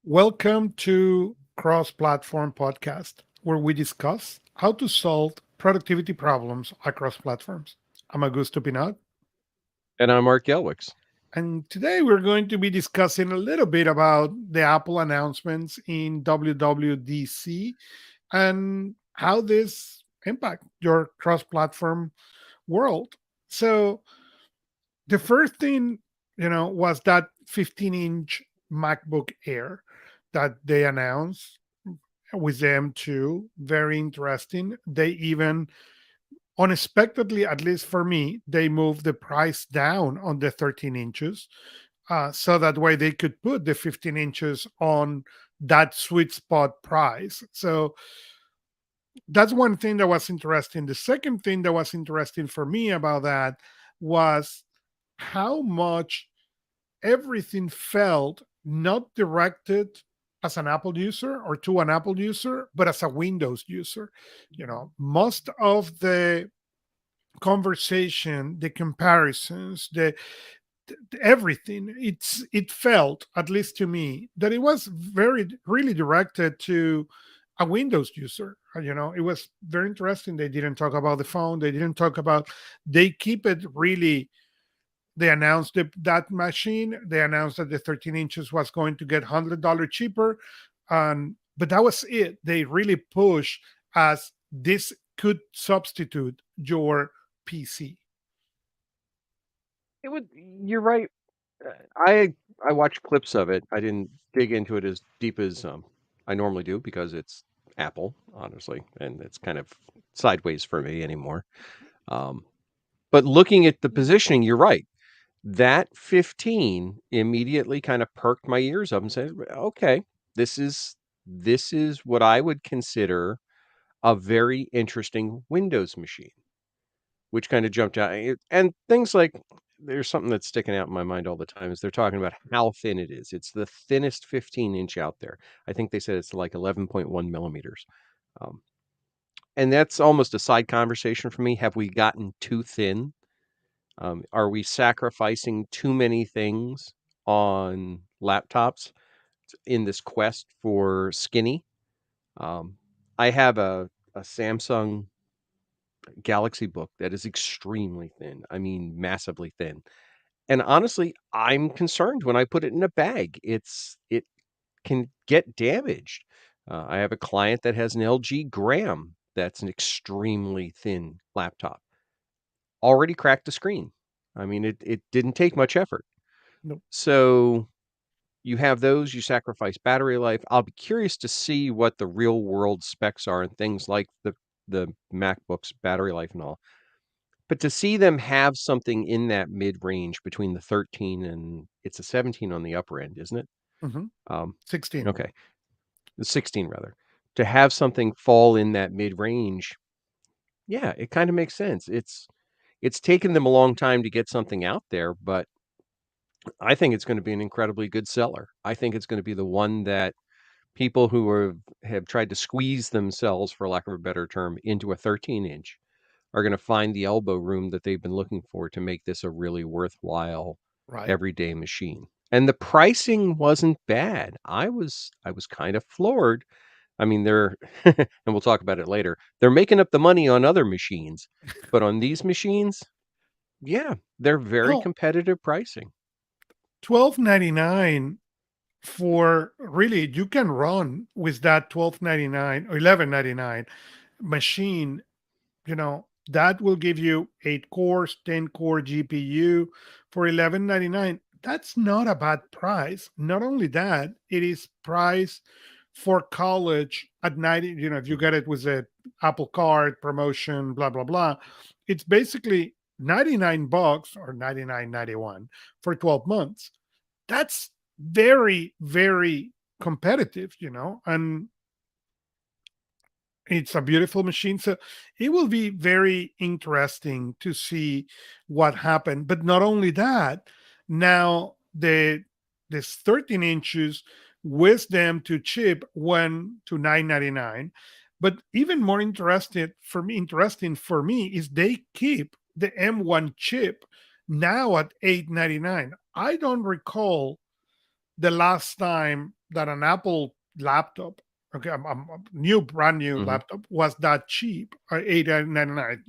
Welcome to CrossPlatform podcast, where we discuss how to solve productivity problems across platforms. I'm Augusto Pinaud, And I'm Art Gelwicks. and today we're going to be discussing a little bit about the Apple announcements in WWDC and how this impact your cross-platform world. So the first thing, was that 15-inch MacBook Air that they announced with them too. Very interesting. They even unexpectedly, at least for me, they moved the price down on the 13 inches. So that way they could put the 15 inches on that sweet spot price. So that's one thing that was interesting. The second thing that was interesting for me about that was how much everything felt not directed as an Apple user or to an Apple user, but as a Windows user. Most of the conversation, the comparisons, everything, it felt, at least to me, that it was very really directed to a Windows user. It was very interesting. They didn't talk about the phone. They didn't talk about. They keep it really. They announced that machine. They announced that the 13 inches was going to get $100 cheaper, but that was it. They really push as this could substitute your PC. It would. You're right. Uh, I watched clips of it. I didn't dig into it as deep as I normally do because it's Apple, honestly, and it's kind of sideways for me anymore. Um, but looking at the positioning, you're right. That 15 immediately kind of perked my ears up and said, "Okay, this is this is what I would consider a very interesting Windows machine." Which kind of jumped out. And things like there's something that's sticking out in my mind all the time is they're talking about how thin it is. It's the thinnest 15-inch out there. I think they said it's like 11.1 millimeters. Um, and that's almost a side conversation for me. Have we gotten too thin? Are we sacrificing too many things on laptops in this quest for skinny? Um, I have a Samsung Galaxy Book that is extremely thin. I mean, massively thin. And honestly, I'm concerned when I put it in a bag. It can get damaged. I have a client that has an LG Gram that's an extremely thin laptop. Already cracked the screen. I mean, it didn't take much effort. No. So you have those, you sacrifice battery life. I'll be curious to see what the real world specs are and things like the MacBook's battery life and all. But to see them have something in that mid-range between the 13 and it's a 17 on the upper end, isn't it? Hmm. Um, 16. okay, the 16 rather. To have something fall in that mid-range, yeah, it kind of makes sense. It's taken them a long time to get something out there, but I think it's going to be an incredibly good seller. I think it's going to be the one that people who have tried to squeeze themselves, for lack of a better term, into a 13-inch are going to find the elbow room that they've been looking for to make this a really worthwhile Right. everyday machine. And the pricing wasn't bad. I was kind of floored. I mean, they're and we'll talk about it later. They're making up the money on other machines, but on these machines, yeah, they're very Well, competitive pricing. 12.99 for really you can run with that 12.99 or 11.99 machine. That will give you 8 cores, 10 core GPU for 11.99. That's not a bad price. Not only that, it is priced for college at 90. If you get it with a Apple Card promotion, blah blah blah, it's basically $99 or 99.91 for 12 months. That's very very competitive, and it's a beautiful machine. So it will be very interesting to see what happened. But not only that, now this 13 inches with them to chip went to 999. But even more interesting for me is they keep the M1 chip now at 899. I don't recall the last time that an Apple laptop, okay, a new, brand new Mhm. laptop was that cheap, 899.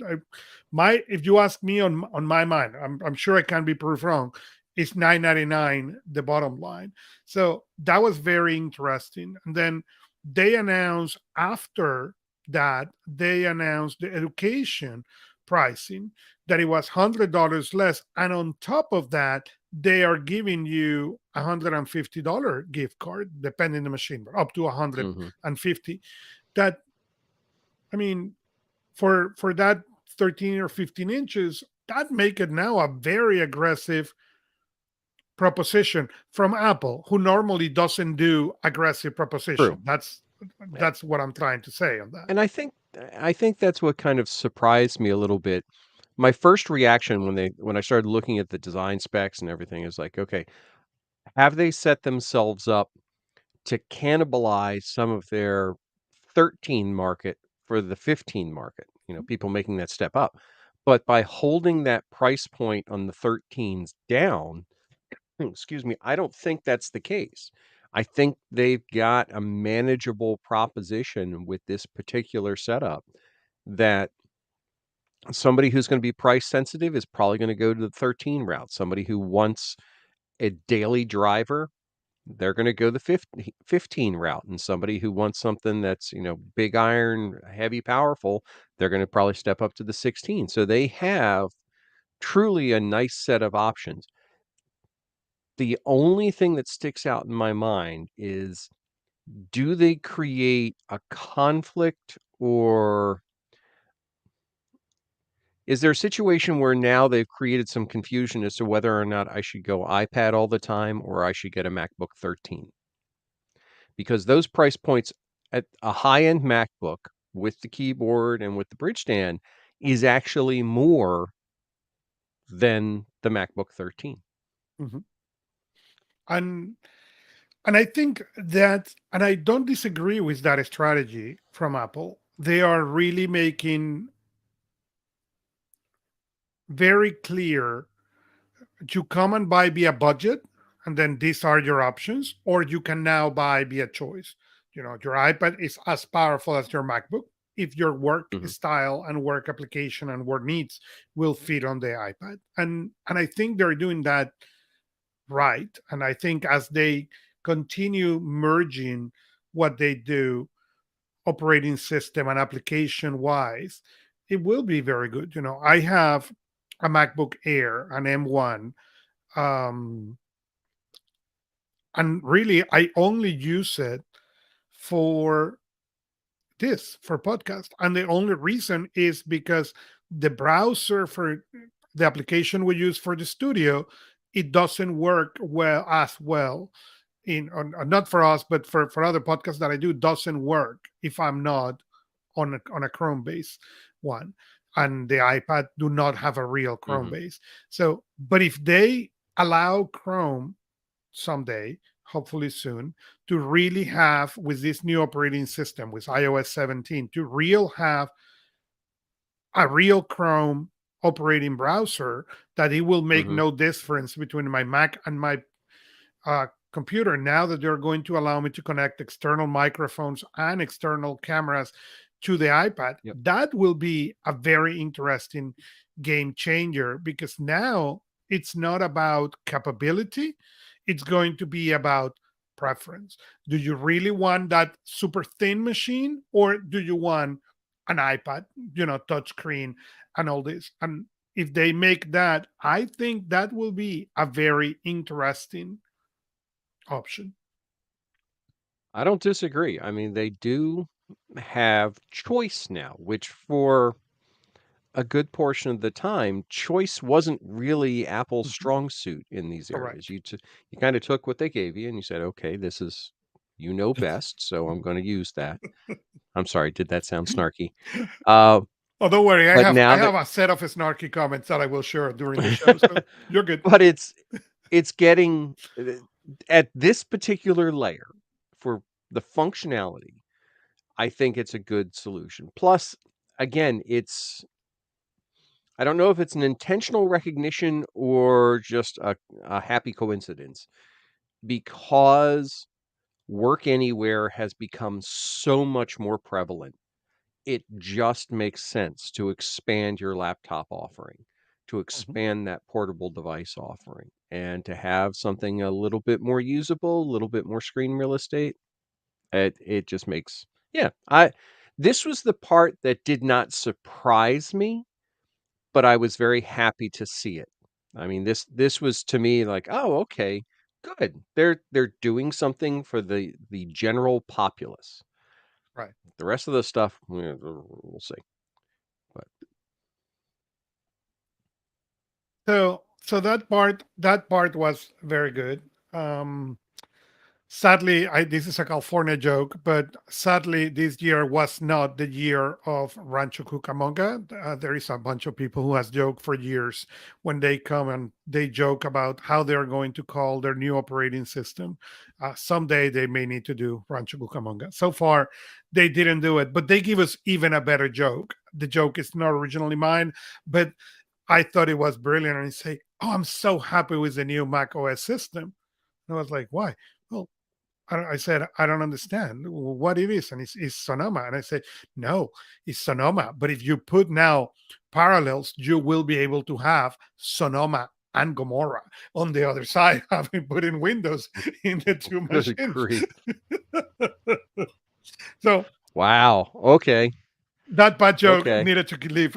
My, if you ask me on my mind, I'm sure I can be proved wrong. It's 999 the bottom line. So that was very interesting. And then they announced after that they announced the education pricing, that it was $100 less, and on top of that they are giving you $150 gift card depending the machine, but up to Mhm. 150. That, I mean, for that 13 or 15 inches, that make it now a very aggressive proposition from Apple, who normally doesn't do aggressive True. proposition. That's A what I'm trying to say on that. and I think that's what kind of surprised me a little bit. My first reaction when I started looking at the design specs and everything is like, "Okay, have they set themselves up to cannibalize some of their 13 market for the 15 market?" People making that step up. But by holding that price point on the 13s down, excuse me, I don't think that's the case. I think they've got a manageable proposition with this particular setup that somebody who's gonna be price sensitive is probably gonna go to the 13 route. Somebody who wants a daily driver, they're gonna go the 15 route, and somebody who wants something that's, big iron, heavy, powerful, they're gonna probably step up to the 16. So they have truly a nice set of options. The only thing that sticks out in my mind is, do they create a conflict, or is there a situation where now they've created some confusion as to whether or not I should go iPad all the time or I should get a MacBook 13? Because those price points at a high-end MacBook with the keyboard and with the bridge stand is actually more than the MacBook 13. Mhm. And I think that, and I don't disagree with that strategy from Apple. They are really making very clear, you come and buy via budget, and then these are your options, or you can now buy via choice. Your iPad is as powerful as your MacBook if your work Mhm. style and work application and work needs will fit on the iPad. And I think they're doing that right. And I think as they continue merging what they do operating system and application wise, it will be very good. I have a MacBook Air, an M1, um, and really I only use it for for podcast. And the only reason is because the browser for the application we use for the studio, it doesn't work well as well not for us, but for other podcasts that I do, doesn't work if I'm not on a Chrome base one, and the iPad do not have a real Chrome Mhm. base. So, but if they allow Chrome someday, hopefully soon, to really have with this new operating system with iOS 17, to real have a real Chrome operating browser, that it will make Mhm. no difference between my Mac and my computer, now that they're going to allow me to connect external microphones and external cameras to the iPad. Yep. That will be a very interesting game changer, because now it's not about capability, it's going to be about preference. Do you really want that super thin machine, or do you want an iPad, touchscreen and all this? And if they make that, I think that will be a very interesting option. I don't disagree. I mean, they do have choice now, which for a good portion of the time, choice wasn't really Apple's Mhm. strong suit in these areas. Correct. You kind of took what they gave you and you said, "Okay, this is best, so I'm going to use that." I'm sorry, did that sound snarky? Uh, Oh, don't worry. I but have now I that have a set of snarky comments that I will share during the show, so you're good. but it's getting at this particular layer for the functionality. I think it's a good solution. Plus, again, I don't know if it's an intentional recognition or just a happy coincidence. because work anywhere has become so much more prevalent, it just makes sense to expand your laptop offering, to Mhm. expand that portable device offering, and to have something a little bit more usable, a little bit more screen real estate. It just makes, yeah. I This was the part that did not surprise me, but I was very happy to see it. I mean, this was to me like, oh, okay, good. They're doing something for the general populace. Right. The rest of the stuff, we'll see. But So that part was very good. Um, Sadly, this is a California joke, but sadly, this year was not the year of Rancho Cucamonga. There is a bunch of people who has joked for years when they come and they joke about how they're going to call their new operating system. Someday they may need to do Rancho Cucamonga. So far, they didn't do it, but they give us even a better joke. The joke is not originally mine, but I thought it was brilliant. And they say, "Oh, I'm so happy with the new Mac OS system." And I was like, "Why?" Well, I said, I don't understand what it is. And it's Sonoma. And I said, no, it's Sonoma. But if you put now parallels, you will be able to have Sonoma and Gomorrah on the other side, having put in Windows in the two good machines. grief. So Wow. Okay. that bad joke Okay. needed to leave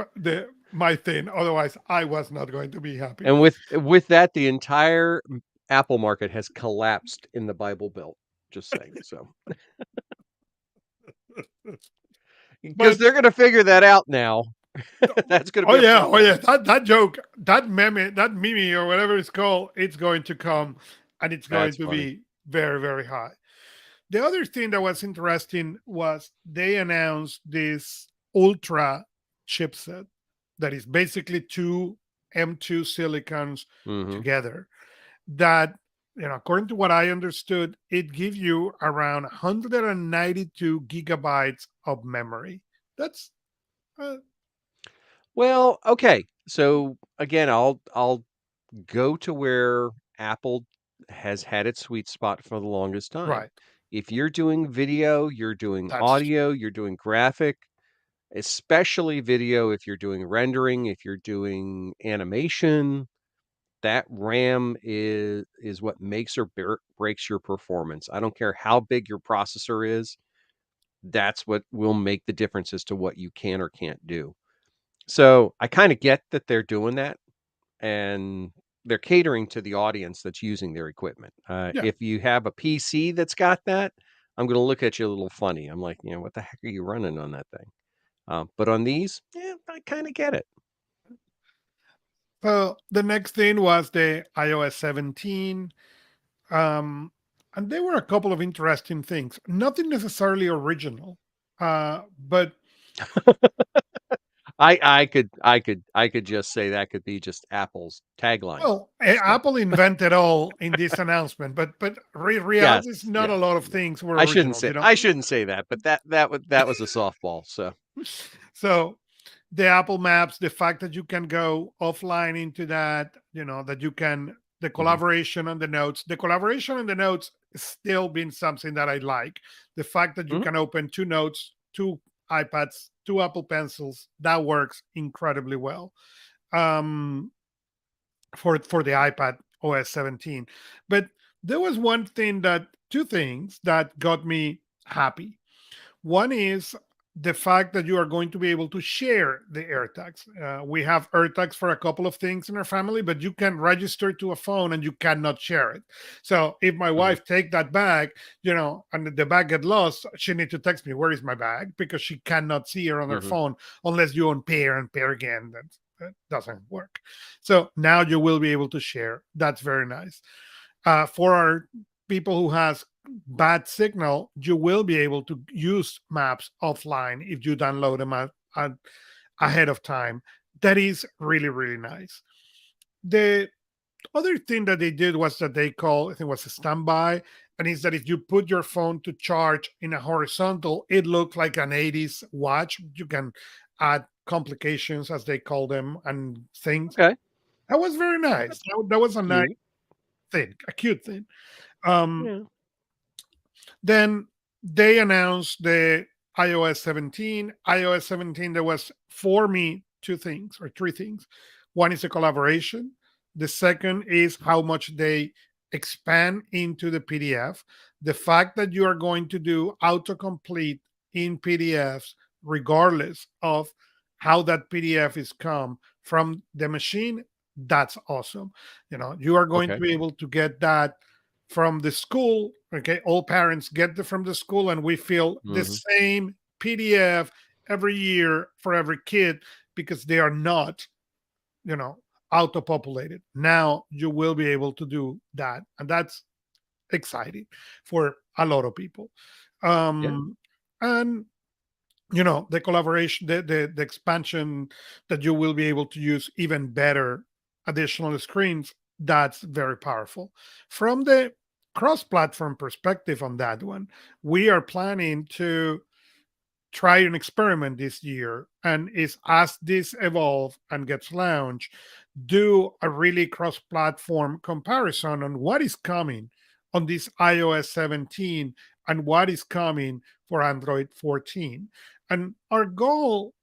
my thing. Otherwise, I was not going to be happy. And with that, the entire Apple market has collapsed in the Bible Belt. Just saying. So because But they're going to figure that out now. That's going to oh be a yeah, oh yeah. problem. That joke, that meme, that meme or whatever it's called, it's going to come, and it's going That's to funny. be very very high. The other thing that was interesting was they announced this ultra chipset that is basically two M2 silicons Hmm. together. That, according to what I understood, it gives you around 192 gigabytes of memory. That's uh, Well, okay. So again, I'll go to where Apple has had its sweet spot for the longest time. right. If you're doing video, you're doing That's audio, you're doing graphic, especially video, if you're doing rendering, if you're doing animation, that RAM is what makes or breaks your performance. I don't care how big your processor is. That's what will make the difference as to what you can or can't do. So I kind of get that they're doing that, and they're catering to the audience that's using their equipment. yeah. If you have a PC that's got that, I'm going to look at you a little funny. I'm like, what the heck are you running on that thing? But on these, yeah, I kind of get it. So the next thing was the iOS 17. Um, and there were a couple of interesting things. Nothing necessarily original, but I could just say that could be just Apple's tagline. well, So Apple invented all in this announcement. But yes, reality is not a yes, lot of yeah. things were I shouldn't original. say I shouldn't say that, but that was a softball. So So the Apple Maps, the fact that you can go offline into that, that you can, the mhm, collaboration on the notes, the collaboration on the notes is still been something that I like. The fact that you mhm. can open two notes, two iPads, two Apple Pencils, that works incredibly well. Um, for the iPad OS 17. But there was two things that got me happy. One is the fact that you are going to be able to share the AirTags. We have AirTags for a couple of things in our family, but you can register to a phone and you cannot share it. So if my Mhm, wife take that bag, and the bag get lost, she need to text me, "Where is my bag?" Because she cannot see it on her mhm. phone unless you unpair and pair again. That doesn't work. So now you will be able to share. That's very nice. For our people who has bad signal, you will be able to use maps offline if you download them ahead of time. That is really, really nice. The other thing that they did was that they call, I think it was a standby, and is that if you put your phone to charge in a horizontal, it looks like an 80s watch. You can add complications, as they call them, and things. Okay, That was very nice. that's That was a nice cute. thing, a cute thing. Um, Yeah. then they announced the iOS 17. iOS 17, there was for me two things or three things. One is a collaboration. The second is how much they expand into the PDF. The fact that you are going to do autocomplete in PDFs, regardless of how that PDF is come from the machine, that's awesome. You are going to Okay. be able to get that from the school. Okay, all parents get it from the school, and we feel the Mhm. same PDF every year for every kid because they are not, you know, auto populated. Now you will be able to do that, and that's exciting for a lot of people. Yeah. And the collaboration, the expansion, that you will be able to use even better additional screens, that's very powerful. From the cross-platform perspective on that one, we are planning to try an experiment this year, and is as this evolve and gets launched, do a really cross-platform comparison on what is coming on this iOS 17 and what is coming for Android 14. And our goal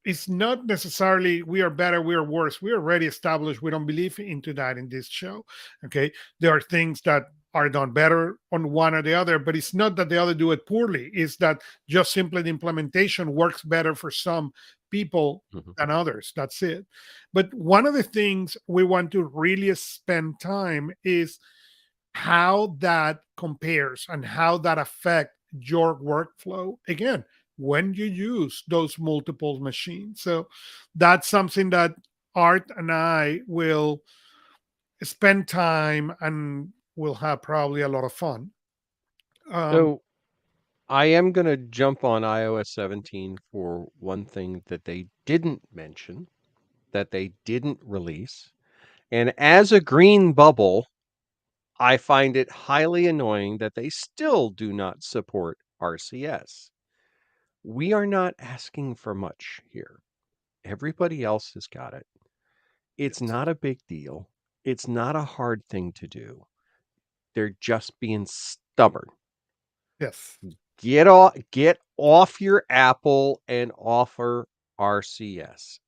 is not necessarily we are better, we are worse. We are already established. We don't believe into that in this show. Okay. There are things that are done better on one or the other, but it's not that the other do it poorly. It's that just simply the implementation works better for some people Mhm. than others. That's it. But one of the things we want to really spend time is how that compares and how that affect your workflow again when you use those multiple machines. So that's something that Art and I will spend time, and we'll have probably a lot of fun. um So I am gonna jump on iOS 17 for one thing that they didn't mention, that they didn't release. And as a green bubble, I find it highly annoying that they still do not support RCS. We are not asking for much here. Everybody else has got it. It's yes, not a big deal. It's not a hard thing to do. They're just being stubborn. yes, Get off your Apple and offer RCS.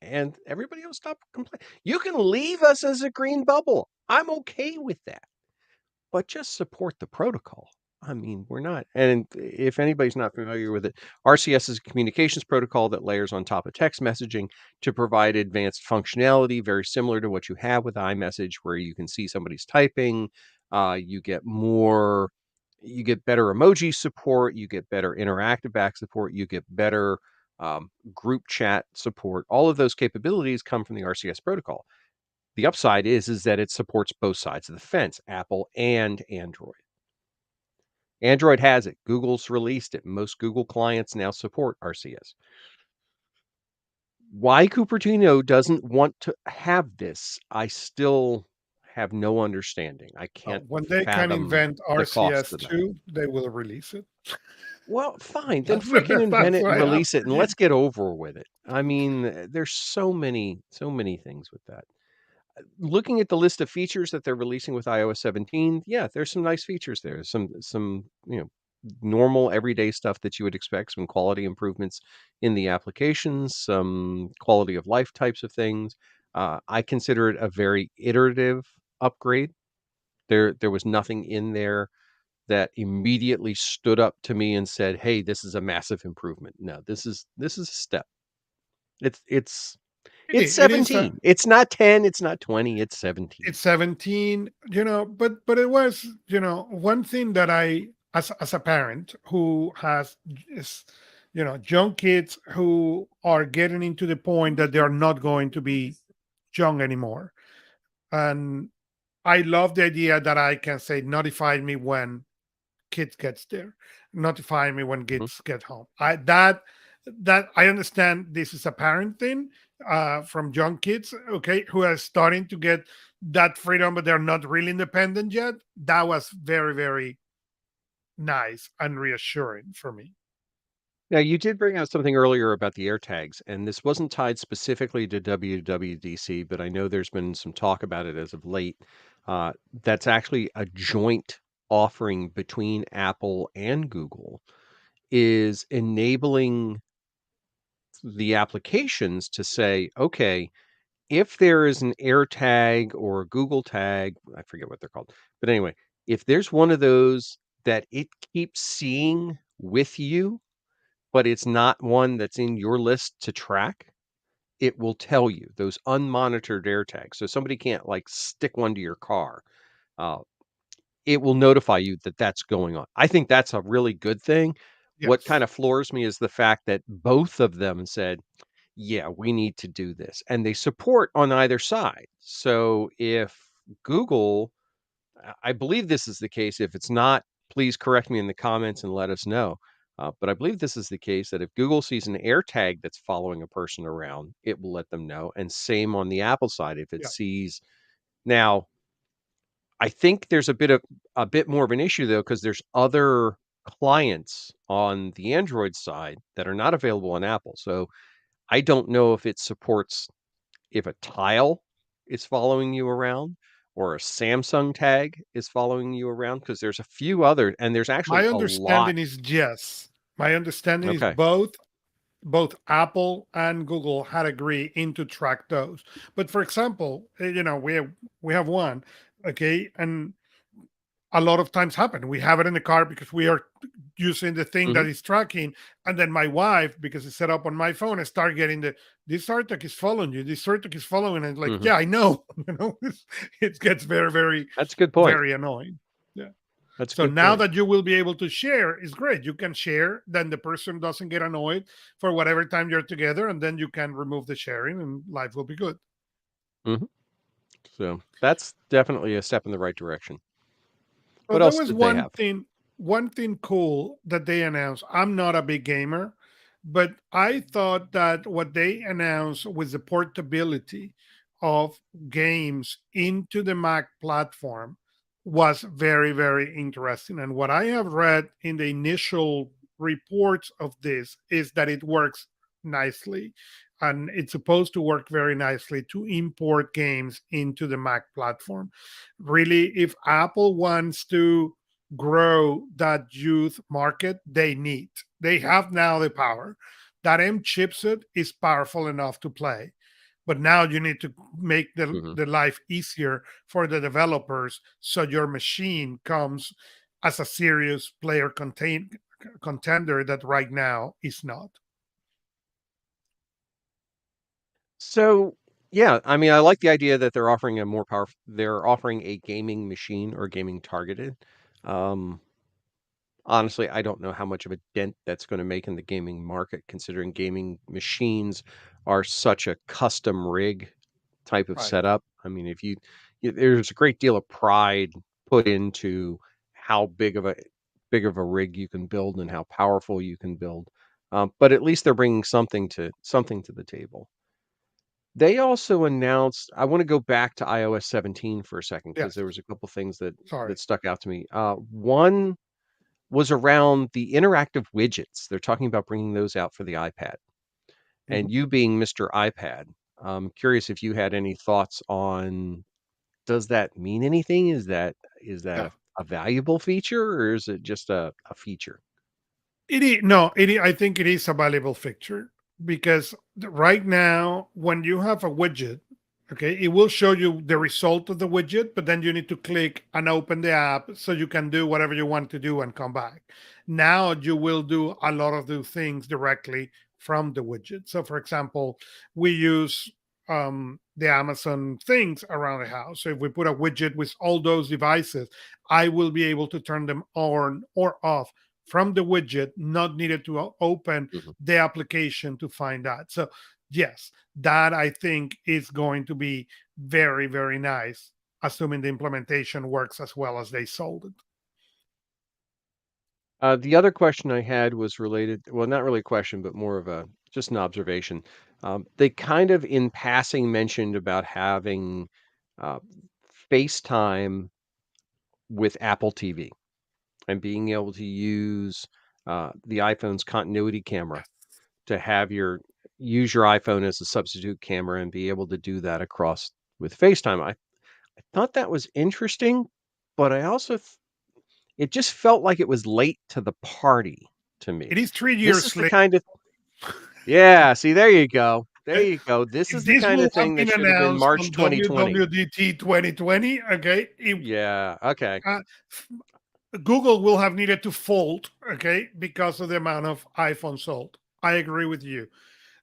And everybody will stop complaining. You can leave us as a green bubble. I'm okay with that. But just support the protocol. I mean, we're not, and if anybody's not familiar with it, RCS is a communications protocol that layers on top of text messaging to provide advanced functionality, very similar to what you have with iMessage, where you can see somebody's typing. You get more, you get better emoji support, you get better interactive back support, you get better group chat support. All of those capabilities come from the RCS protocol. The upside is that it supports both sides of the fence, Apple and Android. Android has it. Google's released it. Most Google clients now support RCS. Why Cupertino doesn't want to have this, I still have no understanding. I can't when they can fathom invent the cost of that. RCS2, they will release it. Well, fine, then that's, freaking invent that's it and what happened. release it and let's get over with it. I mean, there's so many things with that. Looking at the list of features that they're releasing with iOS 17, yeah, there's some nice features there. Some, normal everyday stuff that you would expect, some quality improvements in the applications, some quality of life types of things. I consider it a very iterative upgrade. There was nothing in there that immediately stood up to me and said, "Hey, this is a massive improvement." No, this is a step. It's it's It is 17. It's not 10, it's not 20, it's 17. it's 17, but it was, one thing that I, as a parent who has is, young kids who are getting into the point that they are not going to be young anymore. And I love the idea that I can say notify me when kids gets there, notify me when Mhm. kids get home. That I understand this is a parent thing, from young kids, okay, who are starting to get that freedom, but they're not really independent yet. That was very, very nice and reassuring for me. Now, you did bring out something earlier about the AirTags, and this wasn't tied specifically to WWDC, but I know there's been some talk about it as of late. uh, that's actually a joint offering between Apple and Google, is enabling the applications to say, okay, if there is an AirTag or a Google tag, I forget what they're called, but anyway, if there's one of those that it keeps seeing with you, but it's not one that's in your list to track, it will tell you those unmonitored AirTags. So somebody can't like stick one to your car. Uh, it will notify you that that's going on. I think that's a really good thing. What kind Yes. of floors me is the fact that both of them said, yeah, we need to do this. And they support on either side. So if Google, I believe this is the case. If it's not, please correct me in the comments and let us know. But I believe this is the case that if Google sees an AirTag that's following a person around, it will let them know. And same on the Apple side. If it Yeah. sees now, I think there's a bit more of an issue though, because there's other clients on the Android side that are not available on Apple. So I don't know if it supports if a tile is following you around or a Samsung tag is following you around, because there's a few other and there's actually My a lot. understanding is yes. My understanding is Okay. both Apple and Google had agreed into track those. But for example, we have one, okay, and a lot of times happen. We have it in the car because we are using the thing Mhm, that is tracking, and then my wife, because it's set up on my phone, I start getting this Arctic is following you, this Arctic is following, and like, mhm. yeah, I know, it gets very, very, That's a good point. very annoying. Yeah. That's a So good now point. that you will be able to share, is great. You can share, then the person doesn't get annoyed for whatever time you're together, and then you can remove the sharing, and life will be good. Mhm. So, that's definitely a step in the right direction. So What there else was did they have? one thing cool that they announced. I'm not a big gamer, but I thought that what they announced with the portability of games into the Mac platform was very, very interesting. And what I have read in the initial reports of this is that it works nicely. And it's supposed to work very nicely to import games into the Mac platform. Really, if Apple wants to grow that youth market, they have now the power. That M chipset is powerful enough to play, but now you need to make Mhm. the life easier for the developers so your machine comes as a serious contender that right now is not. So, yeah, I mean, I like the idea that they're offering a gaming machine or gaming targeted. Um, Honestly, I don't know how much of a dent that's gonna make in the gaming market, considering gaming machines are such a custom rig type of Right. setup. I mean, if there's a great deal of pride put into how big of a rig you can build and how powerful you can build. But at least they're bringing something to the table. They also announced I wanna go back to iOS 17 for a second because Yes. there was a couple things that Sorry. stuck out to me. One was around the interactive widgets. They're talking about bringing those out for the iPad. Mhm. And you being Mr. iPad, I'm curious if you had any thoughts on does that mean anything? Is that Yeah. a valuable feature or is it just a feature? It is no, I think it is a valuable feature because right now, when you have a widget, okay, it will show you the result of the widget, but then you need to click and open the app so you can do whatever you want to do and come back. Now you will do a lot of the things directly from the widget. So, for example, we use the Amazon things around the house. So if we put a widget with all those devices, I will be able to turn them on or off from the widget, not needed to open Mhm. the application to find that. So, yes, that I think is going to be very, very nice, assuming the implementation works as well as they sold it. The other question I had was related, well, not really a question, but more of a just an observation. They kind of in passing mentioned about having uh, FaceTime with Apple TV and being able to use the iPhone's continuity camera to have use your iPhone as a substitute camera and be able to do that across with FaceTime. I thought that was interesting, but I also it just felt like it was late to the party to It me. is 3 years This is the late. kind of Yeah, see, there you go. There Okay? you go. This is the This kind will of have thing that been should have been announced March on 2020. WWDT 2020. Okay, Yeah, okay. uh, Google will have needed to fold. Okay, because of the amount of iPhone sold. I agree with you.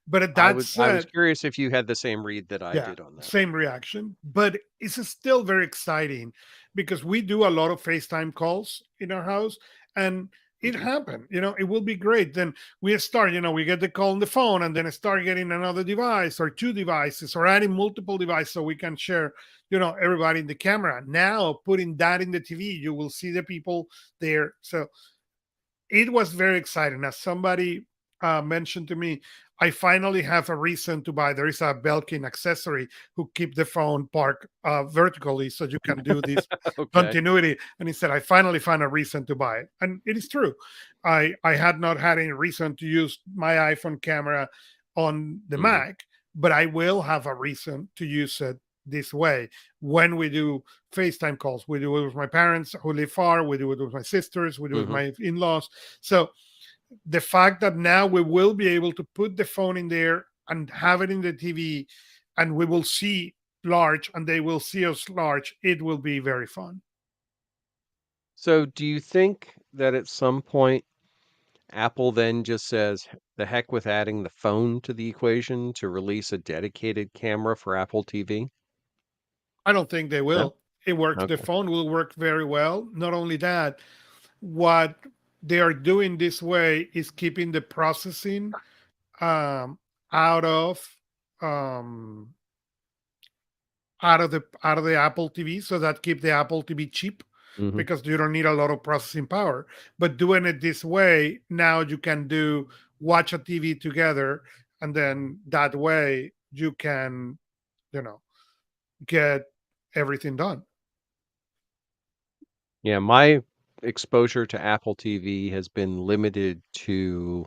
But that I was said, curious if you had the same read that I yeah, did on that. same reaction. But it's still very exciting because we do a lot of FaceTime calls in our house, and it Mhm. happened. It will be great. Then we start, we get the call on the phone, and then start getting another device or two devices or adding multiple devices so we can share, everybody in the camera. Now putting that in the TV, you will see the people there. So it was very exciting. As somebody mentioned to me, I finally have a reason to buy. There is a Belkin accessory who keep the phone parked vertically, so you can do this Okay. continuity. And he said, I finally found a reason to buy it, and it is true. I had not had any reason to use my iPhone camera on the Mhm. Mac, but I will have a reason to use it this way when we do FaceTime calls. We do it with my parents who live far. We do it with my sisters. We do it with Mhm. my in laws. So the fact that now we will be able to put the phone in there and have it in the TV and we will see large and they will see us large, it will be very fun. So, do you think that at some point Apple then just says, "The heck with adding the phone to the equation to release a dedicated camera for Apple TV?" I don't think they No? will. It works. The Okay. phone will work very well. Not only that, what they are doing this way is keeping the processing um, out of um, out of the Apple TV, so that keep the Apple TV cheap Mhm. because you don't need a lot of processing power. But doing it this way, now you can do watch a TV together, and then that way you can, you know, get everything done. Yeah, my exposure to Apple TV has been limited to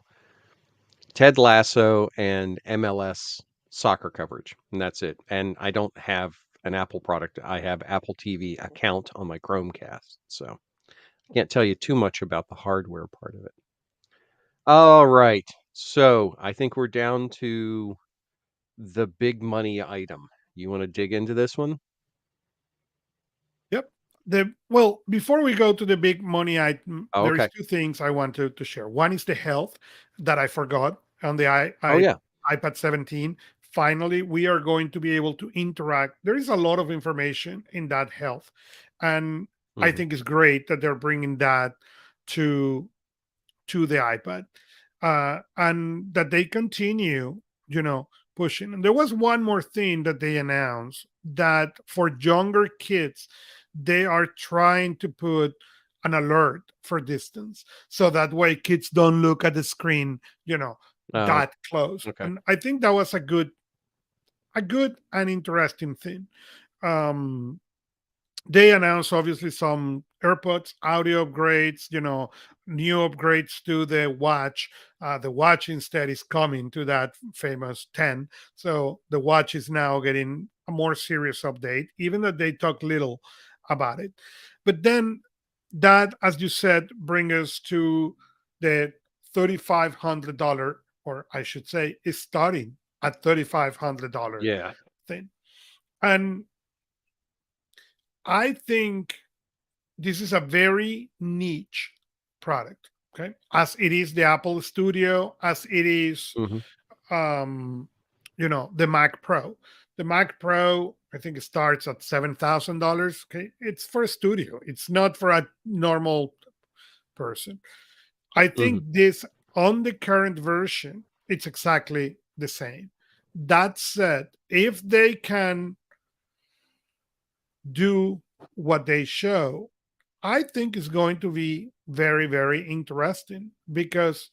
Ted Lasso and MLS soccer coverage, and that's it. And I don't have an Apple product. I have Apple TV account on my Chromecast, so I can't tell you too much about the hardware part of it. All right. So I think we're down to the big money item. You want to dig into this one? Yep. Before we go to the big money item, Oh, there is okay. two things I want to share. One is the health that I forgot on the Oh, yeah. iPad 17. Finally, we are going to be able to interact. There is a lot of information in that health, and I Hmm. think it's great that they're bringing that to to the iPad, and that they continue, you know, pushing. And there was one more thing that they announced that for younger kids, they are trying to put an alert for distance, so that way kids don't look at the screen, Oh, that close. okay. And I think that was a good and interesting thing. Um, they announced obviously some AirPods audio upgrades, new upgrades to the watch. The watch instead is coming to that famous 10. So the watch is now getting a more serious update, even though they talk little about it. But then that, as you said, brings us to the $3,500, or I should say, is starting at $3,500 Yeah. thing. And I think this is a very niche product, okay, as it is the Apple Studio, as it is Hmm. um the Mac Pro. The Mac Pro, I think, it starts at $7,000. Okay, it's for a studio, it's not for a normal person. I Hmm. think this, on the current version, it's exactly the same. That said, if they can do what they show, I think is going to be very, very interesting because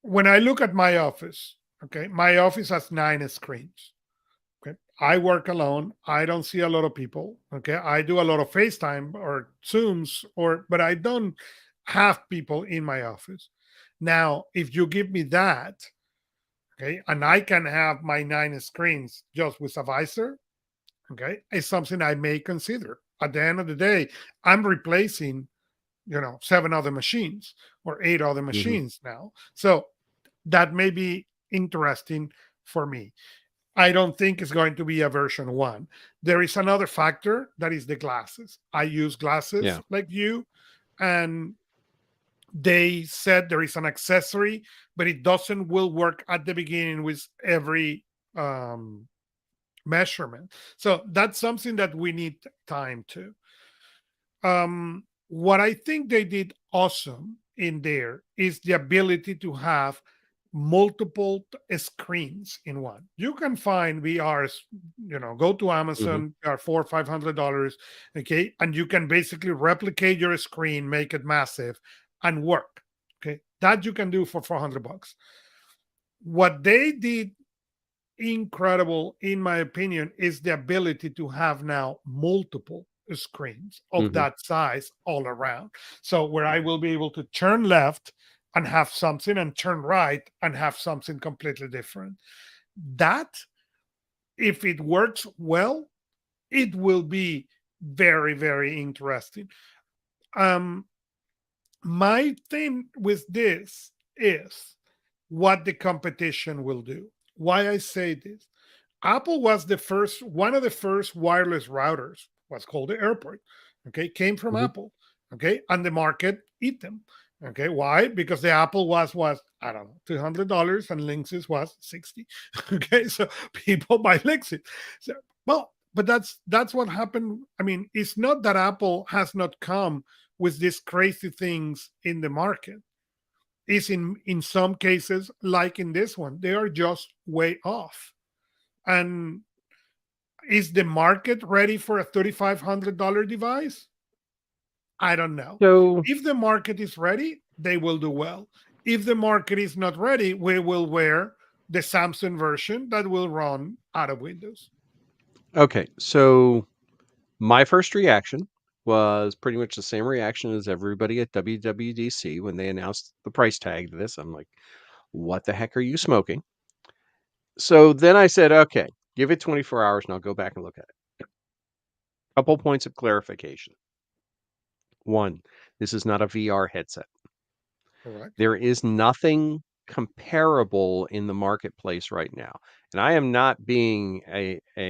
when I look at my office, okay, my office has 9 screens. Okay. I work alone. I don't see a lot of people. Okay. I do a lot of FaceTime or Zooms, but I don't have people in my office. Now, if you give me that, okay, and I can have my 9 screens just with a visor, Okay, is something I may consider. At the end of the day, I'm replacing, 7 other machines or 8 other Mhm. machines now. So that may be interesting for me. I don't think it's going to be a version one. There is another factor that is the glasses. I use glasses Yeah. like you, and they said there is an accessory, but it doesn't will work at the beginning with every um, measurement. So that's something that we need time to. What I think they did awesome in there is the ability to have multiple screens in one. You can find VRs, go to Mhm. Amazon, they are $400-500, okay, and you can basically replicate your screen, make it massive, and work. Okay, that you can do for $400. What they did incredible, in my opinion, is the ability to have now multiple screens of Mhm. that size all around. So, where I will be able to turn left and have something, and turn right and have something completely different. That, if it works well, it will be very, very interesting. Um, my thing with this is what the competition will do. Why I say this: Apple was the first, one of the first wireless routers, was called the Airport. Okay, came from Mhm. Apple. Okay, and the market eat them. Okay, why? Because the Apple was I don't know $200 and Linksys was 60. Okay, so people buy Linksys. So, well, but that's what happened. I mean, it's not that Apple has not come with these crazy things in the market. Is in some cases, like in this one, they are just way off. And is the market ready for a $3,500 device? I don't know. So, If the market is ready, they will do well. If the market is not ready, we will wear the Samsung version that will run out of Windows. okay. So my first reaction was pretty much the same reaction as everybody at WWDC when they announced the price tag to this. I'm like, what the heck are you smoking? So then I said, okay, give it 24 hours and I'll go back and look at it. Couple points of clarification. One, this is not a VR headset. Correct? There is nothing comparable in the marketplace right now. And I am not being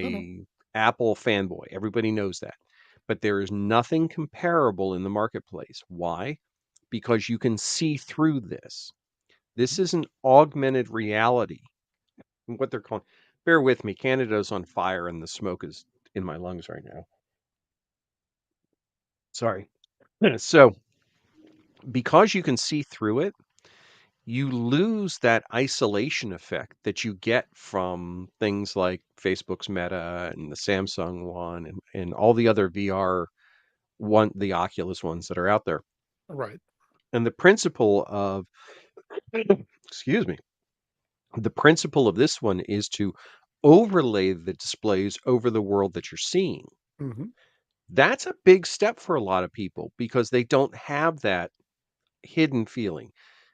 No, no. a Apple fanboy. Everybody knows that. But there is nothing comparable in the marketplace. Why? Because you can see through this. This is an augmented reality. What they're calling. Bear with me. Canada's on fire and the smoke is in my lungs right now. Sorry. So, because you can see through it, you lose that isolation effect that you get from things like Facebook's Meta and the Samsung one and all the other VR the Oculus ones that are out there. Right. And the principle of excuse me, the principle of this one is to overlay the displays over the world that you're seeing. Hmm. That's a big step for a lot of people because they don't have that hidden feeling.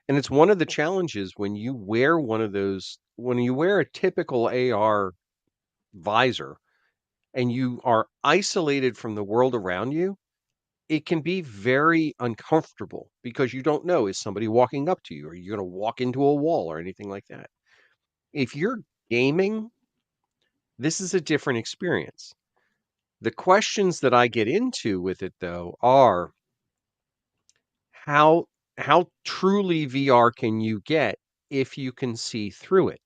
And it's one of the challenges when you wear one of those when you wear a typical AR visor and you are isolated from the world around you, it can be very uncomfortable because you don't know, is somebody walking up to you? Are you going to walk into a wall or anything like that? If you're gaming, this is a different experience. The questions that I get into with it though are how how truly VR can you get if you can see through it?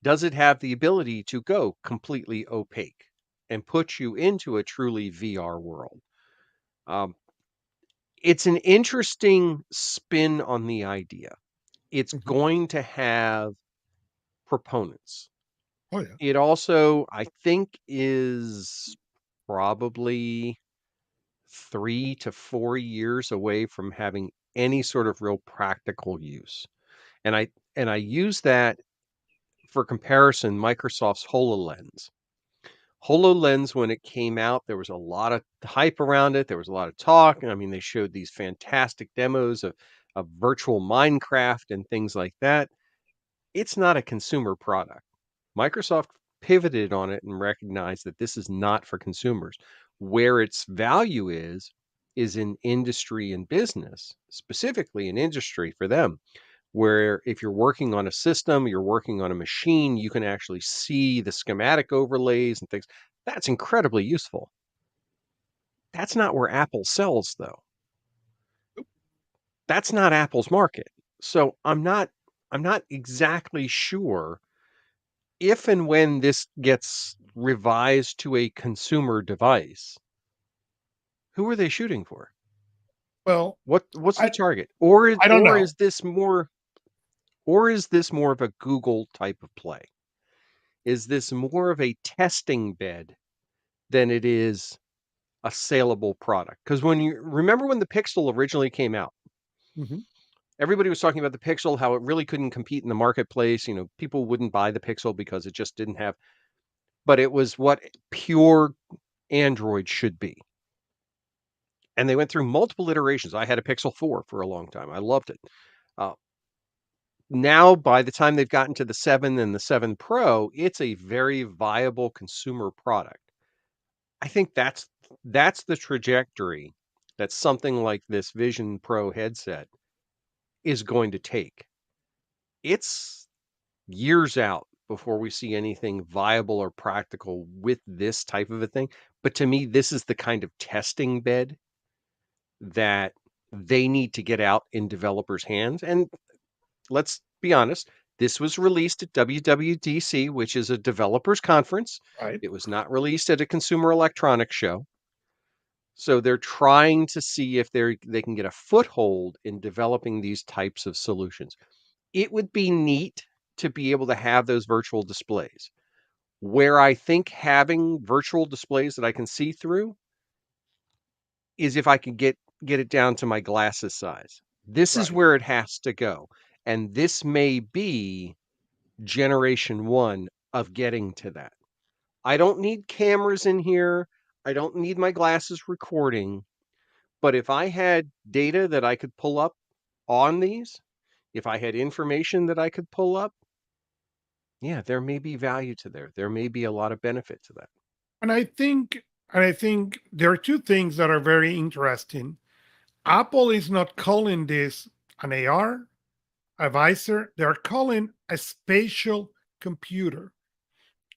Does it have the ability to go completely opaque and put you into a truly VR world? Um, it's an interesting spin on the idea. It's Hmm. going to have proponents. Oh, yeah. It also, I think, is probably 3 to 4 years away from having any sort of real practical use. And I use that for comparison, Microsoft's HoloLens. HoloLens, when it came out, there was a lot of hype around it. There was a lot of talk. I mean, they showed these fantastic demos of virtual Minecraft and things like that. It's not a consumer product. Microsoft pivoted on it and recognized that this is not for consumers. Where its value is in industry and business, specifically in industry for them, where if you're working on a system, you're working on a machine, you can actually see the schematic overlays and things. That's incredibly useful. That's not where Apple sells, though. That's not Apple's market. So I'm not exactly sure if and when this gets revised to a consumer device, who are they shooting for? Well, What's the I target? Or is I don't or know. is this more or is this more of a Google type of play? Is this more of a testing bed than it is a saleable product? Because when you remember when the Pixel originally came out, Mhm. everybody was talking about the Pixel, how it really couldn't compete in the marketplace. People wouldn't buy the Pixel because it just didn't have, but it was what pure Android should be. And they went through multiple iterations. I had a Pixel 4 for a long time. I loved it. Uh, Now, by the time they've gotten to the 7 and the 7 Pro, it's a very viable consumer product. I think that's the trajectory that something like this Vision Pro headset is going to take. It's years out before we see anything viable or practical with this type of a thing. But to me, this is the kind of testing bed that they need to get out in developers' hands. And let's be honest, this was released at WWDC, which is a developers conference. Right. It was not released at a consumer electronics show. So they're trying to see if they can get a foothold in developing these types of solutions. It would be neat to be able to have those virtual displays. Where I think having virtual displays that I can see through is if I can get it down to my glasses size. This is Right. where it has to go. And this may be generation 1 of getting to that. I don't need cameras in here. I don't need my glasses recording. But if I had data that I could pull up on these, if I had information that I could pull up, yeah, there may be value to there. There may be a lot of benefit to that. And I think there are two things that are very interesting. Apple is not calling this an AR, a visor. They're calling a spatial computer.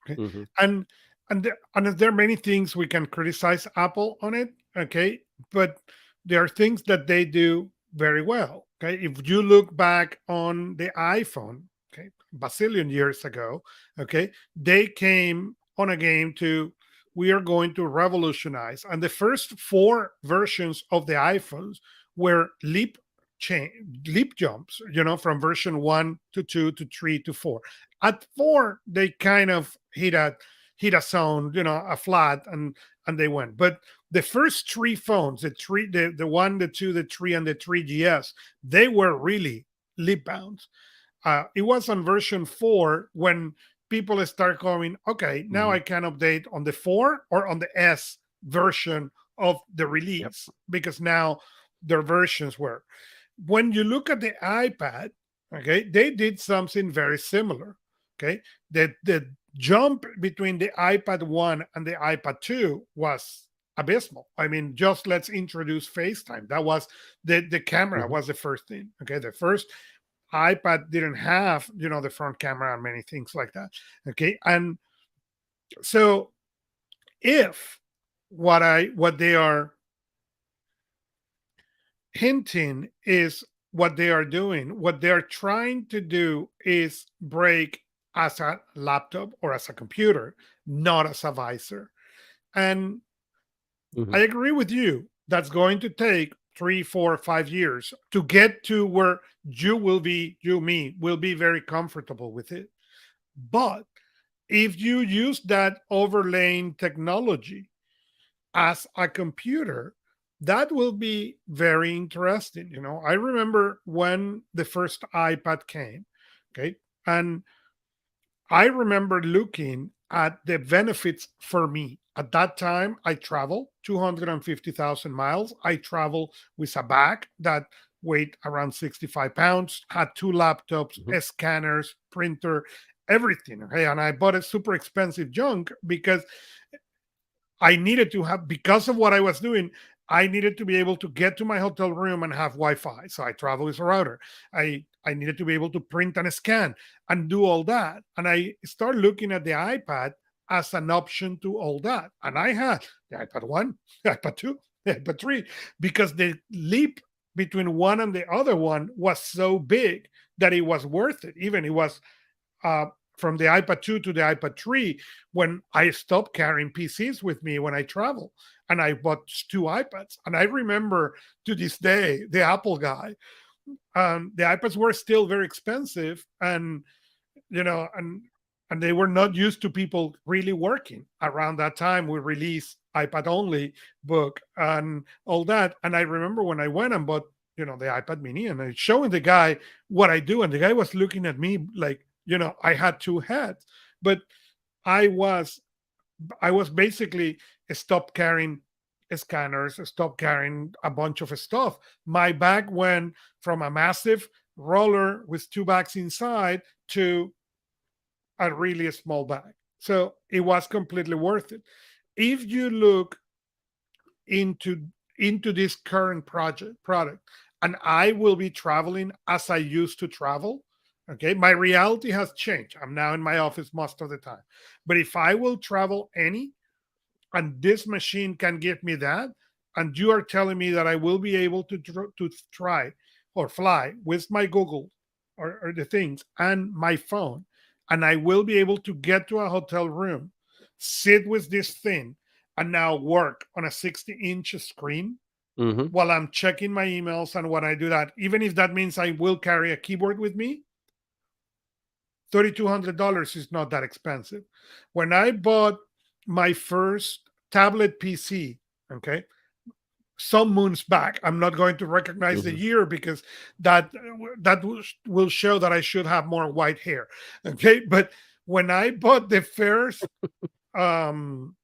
Okay, Hmm. and and there are many things we can criticize Apple on it. Okay, but there are things that they do very well. Okay, if you look back on the iPhone, okay, bazillion years ago, okay, they came on a game to we are going to revolutionize, and the first four versions of the iPhones were leap jumps, from version 1 to 2 to 3 to 4. At 4 they kind of hit a zone, a flat, and they went. But the first three phones, the 1, the 2, the 3, and the 3GS, they were really leap bounds. It was on version 4 when people start going, okay, now Hmm. I can update on the 4 or on the S version of the Yep. release, because now their versions were. When you look at the iPad, okay, they did something very similar. Okay, the jump between the iPad 1 and the iPad 2 was abysmal. I mean, just let's introduce FaceTime. That was the camera Hmm. was the first thing. Okay, the first iPad didn't have, the front camera and many things like that. Okay, and so if what they are hinting is what they are doing, what they're trying to do is break as a laptop or as a computer, not as a visor. And Hmm. I agree with you. That's going to take 3, 4, 5 years to get to where me, will be very comfortable with it. But if you use that overlaying technology as a computer, that will be very interesting. I remember when the first iPad came, okay, and I remember looking at the benefits for me. At that time, I traveled 250,000 miles. I traveled with a bag that weighed around 65 pounds, had two laptops, Hmm. scanners, printer, everything. Okay, and I bought a super expensive junk because I needed to have, because of what I was doing, I needed to be able to get to my hotel room and have Wi-Fi. So I travel with a router. I needed to be able to print and scan and do all that. And I started looking at the iPad as an option to all that. And I had the iPad 1, the iPad 2, the iPad 3, because the leap between one and the other one was so big that it was worth it. Even it was uh, from the iPad 2 to the iPad 3 when I stopped carrying PCs with me when I travel. And I bought two iPads. And I remember to this day, the Apple guy, the iPads were still very expensive. And you know, and they were not used to people really working. Around that time, we released iPad only book and all that. And I remember when I went and bought, the iPad Mini, and I showing the guy what I do, and the guy was looking at me like, I had two heads, but I was I was basically stopped carrying scanners, stopped carrying a bunch of stuff. My bag went from a massive roller with two bags inside to a really small bag. So it was completely worth it. If you look into this current product, and I will be traveling as I used to travel. Okay, my reality has changed. I'm now in my office most of the time. But if I will travel any, and this machine can give me that, and you are telling me that I will be able to try or fly with my Google or the things and my phone, and I will be able to get to a hotel room, sit with this thing, and now work on a 60-inch screen Mhm. while I'm checking my emails. And when I do that, even if that means I will carry a keyboard with me, $3,200 is not that expensive. When I bought my first tablet PC, okay, some moons back, I'm not going to recognize the Mhm. year because that will show that I should have more white hair. Okay, but when I bought the first um,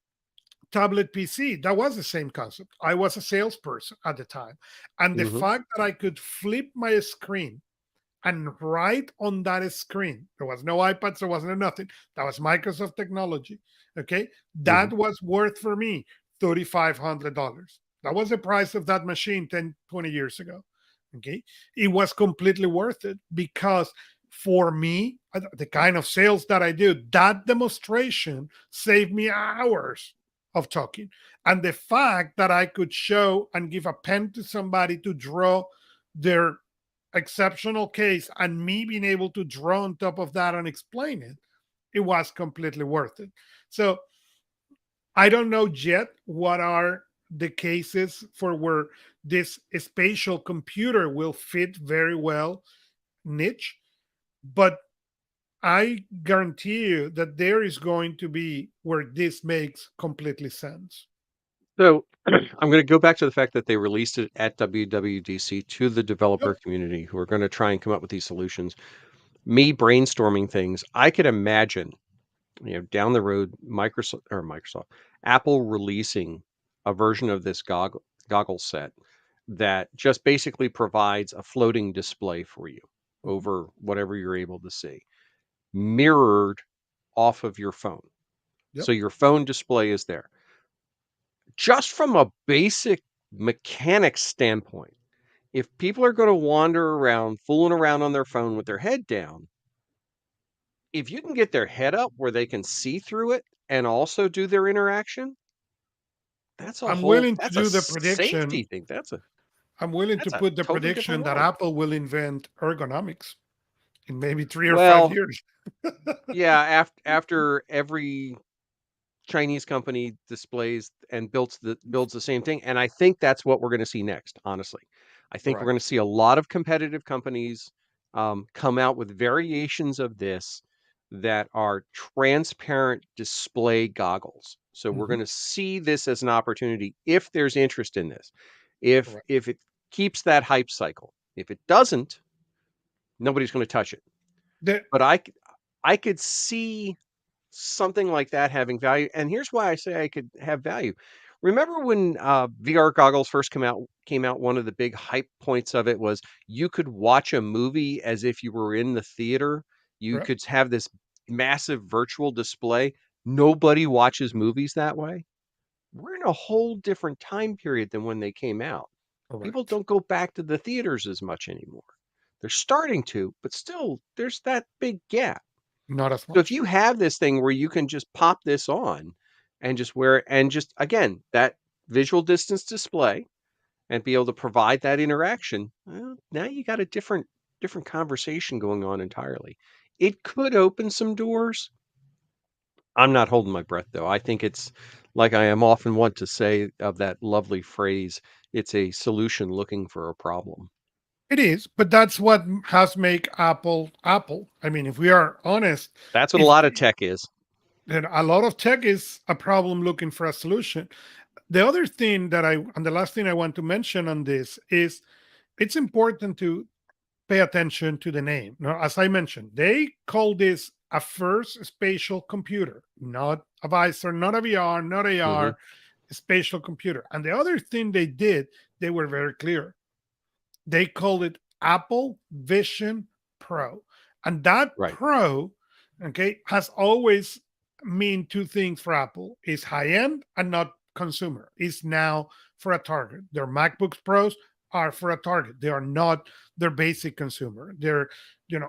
tablet PC, that was the same concept. I was a salesperson at the time, and the Mhm. fact that I could flip my screen and right on that screen, there was no iPads, there wasn't nothing. That was Microsoft technology. Okay. Mhm. That was worth for me $3,500. That was the price of that machine 10, 20 years ago. Okay. It was completely worth it because for me, the kind of sales that I do, that demonstration saved me hours of talking. And the fact that I could show and give a pen to somebody to draw their exceptional case and me being able to draw on top of that and explain it, it was completely worth it. So I don't know yet what are the cases for where this spatial computer will fit very well niche, but I guarantee you that there is going to be where this makes completely sense. So, I'm gonna go back to the fact that they released it at WWDC to the developer Yep. community who are gonna try and come up with these solutions. Me brainstorming things, I could imagine, down the road, Microsoft, Apple releasing a version of this goggle set that just basically provides a floating display for you Mhm. over whatever you're able to see, mirrored off of your phone. Yep. So your phone display is there. Just from a basic mechanics standpoint, if people are going to wander around fooling around on their phone with their head down, if you can get their head up where they can see through it and also do their interaction, I'm willing to that's a do the safety prediction. thing. I'm willing to That's a put the totally different prediction that world. Apple will invent ergonomics in maybe 3 or 5 Well, years. yeah, after every Chinese company displays and builds the same thing, and I think that's what we're gonna see next, honestly. I think we're Correct. gonna see a lot of competitive companies, come out with variations of this that are transparent display goggles. So we're Mhm. gonna see this as an opportunity if there's interest in this. If Correct. if it keeps that hype cycle. If it doesn't, nobody's gonna touch it. The, But I could see something like that having value, and here's why I say I could have value. Remember when, VR goggles first came out, one of the big hype points of it was you could watch a movie as if you were in the theater. You correct. could have this massive virtual display. Nobody watches movies that way. We're in a whole different time period than when they came out. People Correct. don't go back to the theaters as much anymore. They're starting to, but still, there's that big gap. Not as So if much. you have this thing where you can just pop this on and just wear it, and just again, that visual distance display and be able to provide that interaction, well, now you got a different conversation going on entirely. It could open some doors. I'm not holding my breath though. I think it's like I am often want to say of that lovely phrase, it's a solution looking for a problem. It is, but that's what has make Apple Apple. I mean, if we are honest, That's what a if lot of tech is. then a lot of tech is a problem looking for a solution. The other thing that I and the last thing I want to mention on this is it's important to pay attention to the name. Now, as I mentioned, they call this a first spatial computer, not a visor, not a VR, not Hmm. AR, a spatial computer. And the other thing they did, they were very clear. They called it Apple Vision Pro. And that Right. Pro, okay, has always mean two things for Apple is high end and not consumer. Is now for a target. Their MacBooks Pros are for a target. They are not their basic consumer. They're,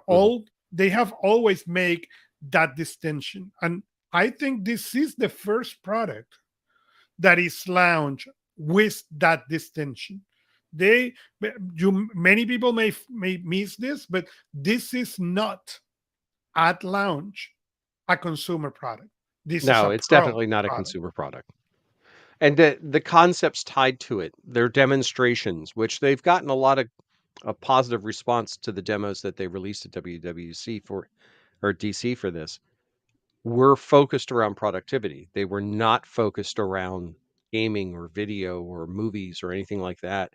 Hmm. all they have always make that distinction. And I think this is the first product that is launched with that distinction. They, many people may miss this, but this is not at launch a consumer product. This is No, a it's pro definitely not a product. consumer product. And the concepts tied to it, their demonstrations, which they've gotten a lot of a positive response to the demos that they released at WWC for or DC for this, were focused around productivity. They were not focused around gaming or video or movies or anything like that.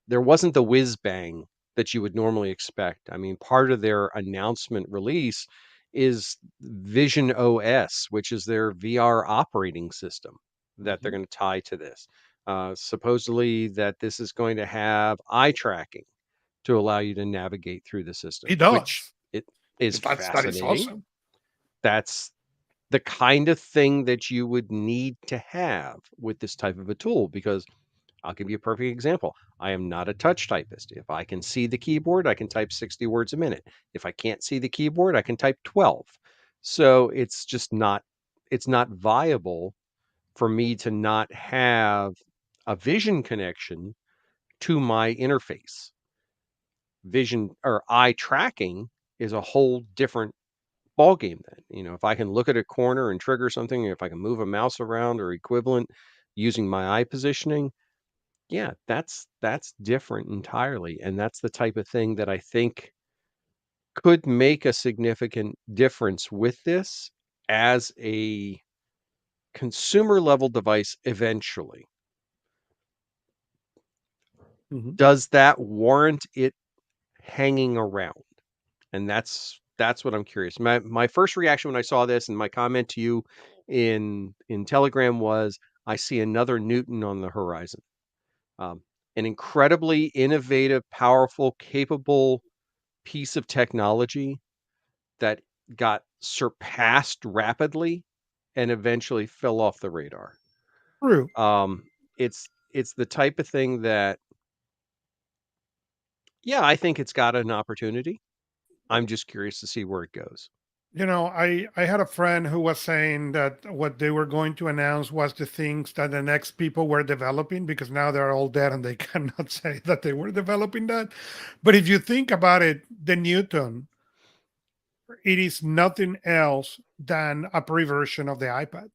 There wasn't the whiz bang that you would normally expect. I mean, part of their announcement release is Vision OS, which is their VR operating system that they're Mhm. going to tie to this. Supposedly, that this is going to have eye tracking to allow you to navigate through the system, It which does. it is That is fascinating. awesome. That's the kind of thing that you would need to have with this type of a tool, because I'll give you a perfect example. I am not a touch typist. If I can see the keyboard, I can type 60 words a minute. If I can't see the keyboard, I can type 12. So it's not viable for me to not have a vision connection to my interface. Vision or eye tracking is a whole different ball game then. If I can look at a corner and trigger something, if I can move a mouse around or equivalent using my eye positioning, yeah, that's different entirely. And that's the type of thing that I think could make a significant difference with this as a consumer level device eventually. Mhm. Does that warrant it hanging around? And that's what I'm curious. My first reaction when I saw this, and my comment to you in Telegram was, I see another Newton on the horizon. Um, an incredibly innovative, powerful, capable piece of technology that got surpassed rapidly and eventually fell off the radar. True. Um, it's the type of thing that, yeah, I think it's got an opportunity. I'm just curious to see where it goes. I had a friend who was saying that what they were going to announce was the things that the next people were developing because now they're all dead and they cannot say that they were developing that. But if you think about it, the Newton, it is nothing else than a pre-version of the iPad.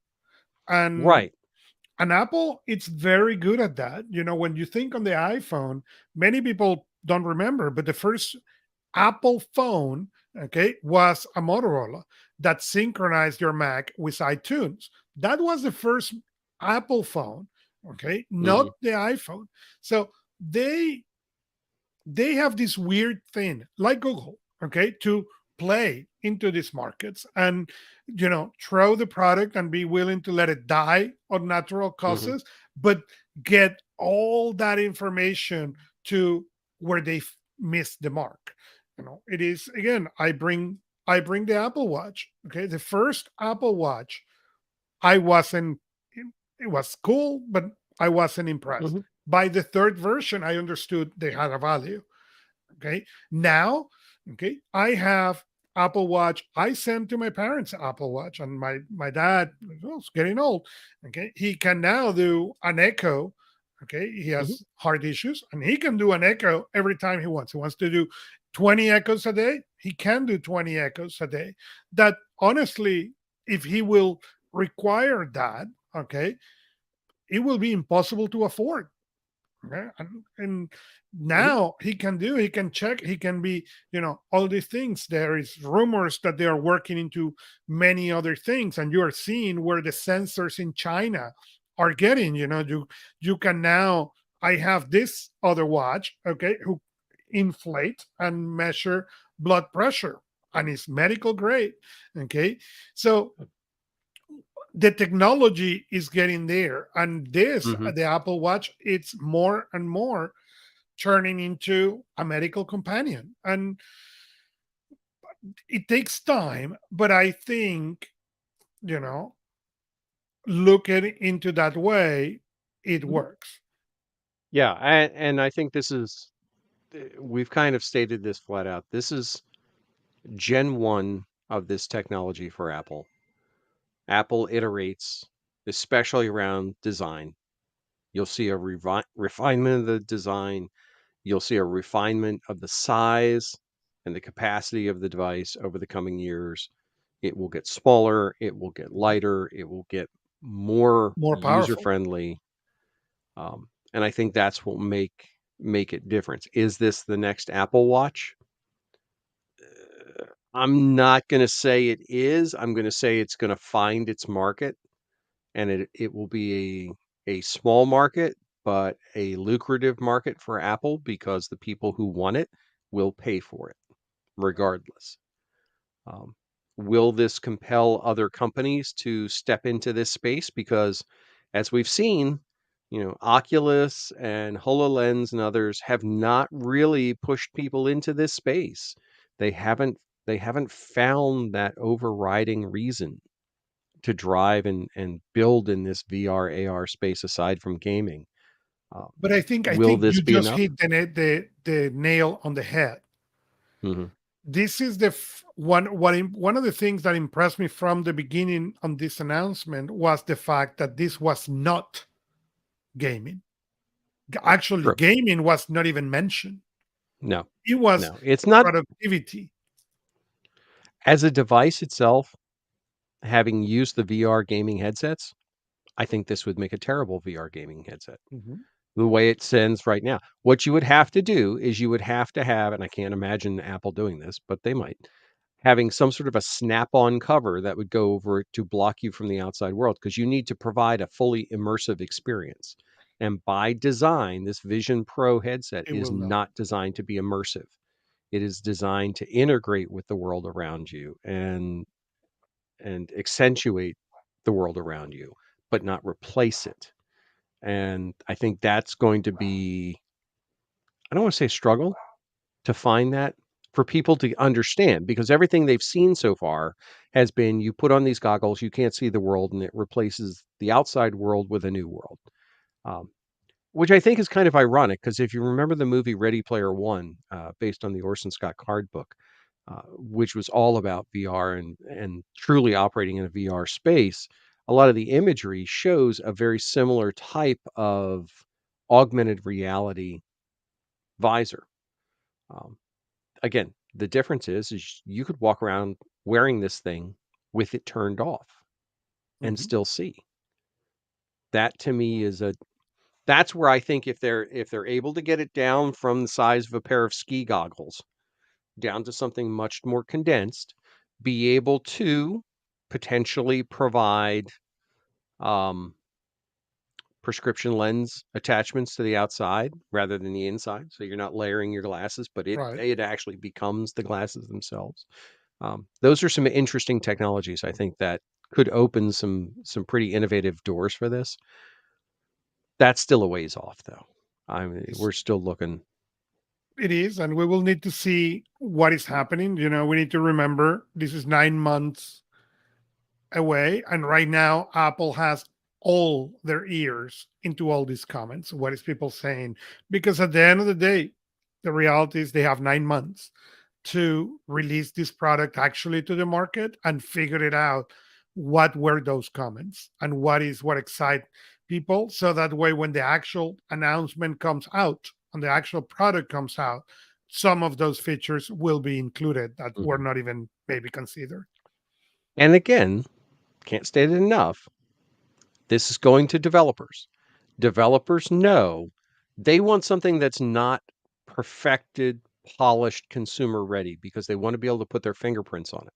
And Right. and Apple, it's very good at that. When you think on the iPhone, many people don't remember, but the first Apple phone, okay, was a Motorola that synchronized your Mac with iTunes. That was the first Apple phone, okay, Hmm. not the iPhone. So they they have this weird thing like Google, okay, to play into these markets and throw the product and be willing to let it die on natural Hmm. causes, but get all that information to where they missed the mark. It is again, I bring I bring the Apple Watch. Okay, the first Apple Watch, I wasn't. It was cool, but I wasn't impressed. Mhm. By the third version, I understood they had a value. Okay. Now, okay, I have Apple Watch. I sent to my parents Apple Watch, and my dad, oh, it's getting old. Okay. He can now do an echo. Okay. He Mhm. has heart issues, and he can do an echo every time he wants. He wants to do 20 echoes a day. He can do 20 echoes a day. That honestly, if he will require that, okay, it will be impossible to afford. Okay? And Mhm. now he can check, he can be, all these things. There is rumors that they are working into many other things, and you are seeing where the sensors in China are getting, you can now, I have this other watch, okay, who inflate and measure blood pressure, and it's medical grade. Okay. So the technology is getting there, and this, Mhm. the Apple Watch, it's more and more turning into a medical companion. And it takes time, but I think, you know, looking into that way, it Mhm. works. Yeah, and I think this is we've kind of stated this flat out. This is Gen 1 of this technology for Apple. Apple iterates, especially around design. You'll see a refinement of the design. You'll see a refinement of the size and the capacity of the device over the coming years. It will get smaller, it will get lighter, it will get more More user powerful. friendly. And I think that's what make it different. Is this the next Apple Watch? I'm not going to say it is. I'm going to say it's going to find its market, and it will be a small market, but a lucrative market for Apple because the people who want it will pay for it regardless. Um, will this compel other companies to step into this space? Because as we've seen, Oculus and HoloLens and others have not really pushed people into this space. They haven't they haven't found that overriding reason to drive and build in this VR AR space aside from gaming. Um, But I will think this you be just enough? hit the nail on the head. Hmm. This is one of the things that impressed me from the beginning on this announcement was the fact that this was not gaming. Actually, True. gaming was not even mentioned. No, It was no, it's not productivity. as a device itself. Having used the VR gaming headsets, I think this would make a terrible VR gaming headset. Mhm. The way it sends right now. What you would have to do is you would have to have, and I can't imagine Apple doing this, but they might, having some sort of a snap-on cover that would go over it to block you from the outside world because you need to provide a fully immersive experience. And by design, this Vision Pro headset It is will not. not designed to be immersive. It is designed to integrate with the world around you and accentuate the world around you, but not replace it. And I think that's going to be, I don't want to say struggle to find that for people to understand because everything they've seen so far has been you put on these goggles, you can't see the world, and it replaces the outside world with a new world. Um, which I think is kind of ironic because if you remember the movie Ready Player One, based on the Orson Scott Card book, which was all about VR and truly operating in a VR space, a lot of the imagery shows a very similar type of augmented reality visor. Um, Again, the difference is you could walk around wearing this thing with it turned off and Mhm. still see. That to me is a that's where I think if they're able to get it down from the size of a pair of ski goggles down to something much more condensed, be able to potentially provide um, prescription lens attachments to the outside rather than the inside. So you're not layering your glasses, but it Right. it actually becomes the glasses themselves. Those are some interesting technologies I think that could open some pretty innovative doors for this. That's still a ways off, though. I mean, It's we're still looking. It is, and we will need to see what is happening. We need to remember this is 9 months away, and right now Apple has all their ears into all these comments. What is people saying? Because at the end of the day, the reality is they have 9 months to release this product actually to the market and figure it out. What were those comments and what excite people, so that way when the actual announcement comes out and the actual product comes out, some of those features will be included that were Mhm. not even maybe considered. And again, can't state it enough. This is going to developers. Developers know they want something that's not perfected, polished, consumer ready because they want to be able to put their fingerprints on it.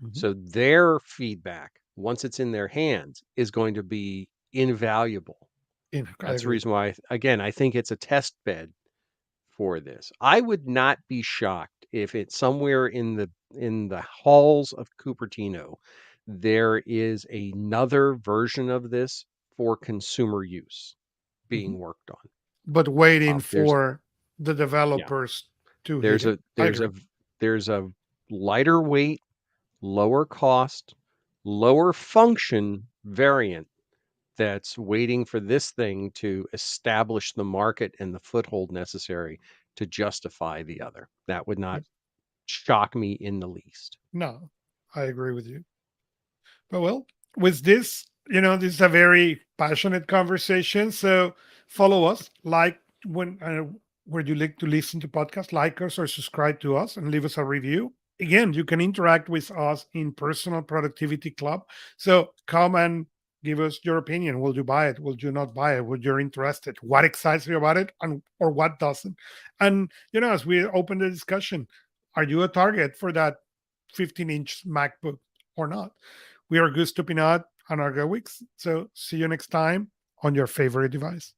Mhm. So their feedback, once it's in their hands, is going to be invaluable. Yeah, I That's the agree. reason why, again, I think it's a test bed for this. I would not be shocked if it's somewhere in the halls of Cupertino, there is another version of this for consumer use Mhm. being worked on. But waiting There's for the yeah, developers to hit there's it. a I there's a agree. there's a lighter weight, lower cost, lower function variant that's waiting for this thing to establish the market and the foothold necessary to justify the other. That would not Yes. shock me in the least. No, I agree with you. But well, with this, this is a very passionate conversation. So follow us, like when where you like to listen to podcasts, like us or subscribe to us and leave us a review. Again, you can interact with us in Personal Productivity Club. So come and give us your opinion. Will you buy it? Will you not buy it? Would you're interested? What excites you about it, and or what doesn't? And as we open the discussion, are you a target for that 15-inch MacBook or not? We are Augusto Pinaud and Art Gelwicks. So see you next time on your favorite device.